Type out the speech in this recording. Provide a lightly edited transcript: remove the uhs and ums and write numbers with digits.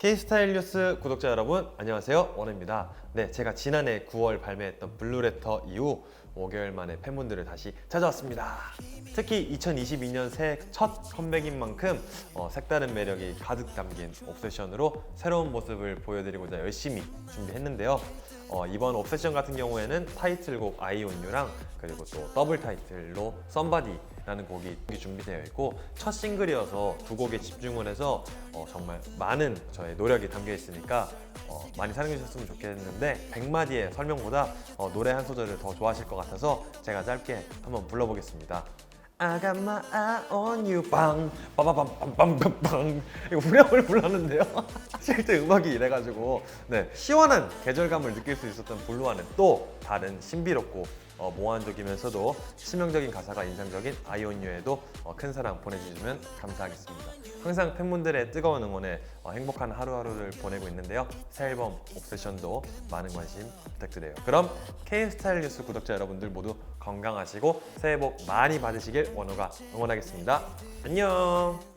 K스타일 뉴스 구독자 여러분 안녕하세요, 원우입니다. 네, 제가 지난해 9월 발매했던 블루레터 이후 5개월 만에 팬분들을 다시 찾아왔습니다. 특히 2022년 새해 첫 컴백인 만큼 색다른 매력이 가득 담긴 옵세션으로 새로운 모습을 보여드리고자 열심히 준비했는데요. 이번 옵세션 같은 경우에는 타이틀곡 I On You랑 그리고 또 더블 타이틀로 Somebody라는 곡이 준비되어 있고, 첫 싱글이어서 두 곡에 집중을 해서 정말 많은 저의 노력이 담겨 있으니까 많이 사랑해 주셨으면 좋겠는데, 100마디의 설명보다 노래 한 소절을 더 좋아하실 것 같아서 제가 짧게 한번 불러보겠습니다. I got my eye on you 빵 빠바밤빰빰빰빵. 이거 후렴을 불렀는데요. 실제 음악이 이래가지고 네, 시원한 계절감을 느낄 수 있었던 블루와는 또 다른 신비롭고 몽환적이면서도 치명적인 가사가 인상적인 I On You에도 큰 사랑 보내주시면 감사하겠습니다. 항상 팬분들의 뜨거운 응원에 행복한 하루하루를 보내고 있는데요. 새 앨범 옵세션도 많은 관심 부탁드려요. 그럼 K스타일 뉴스 구독자 여러분들 모두 건강하시고 새해 복 많이 받으시길 원우가 응원하겠습니다. 안녕.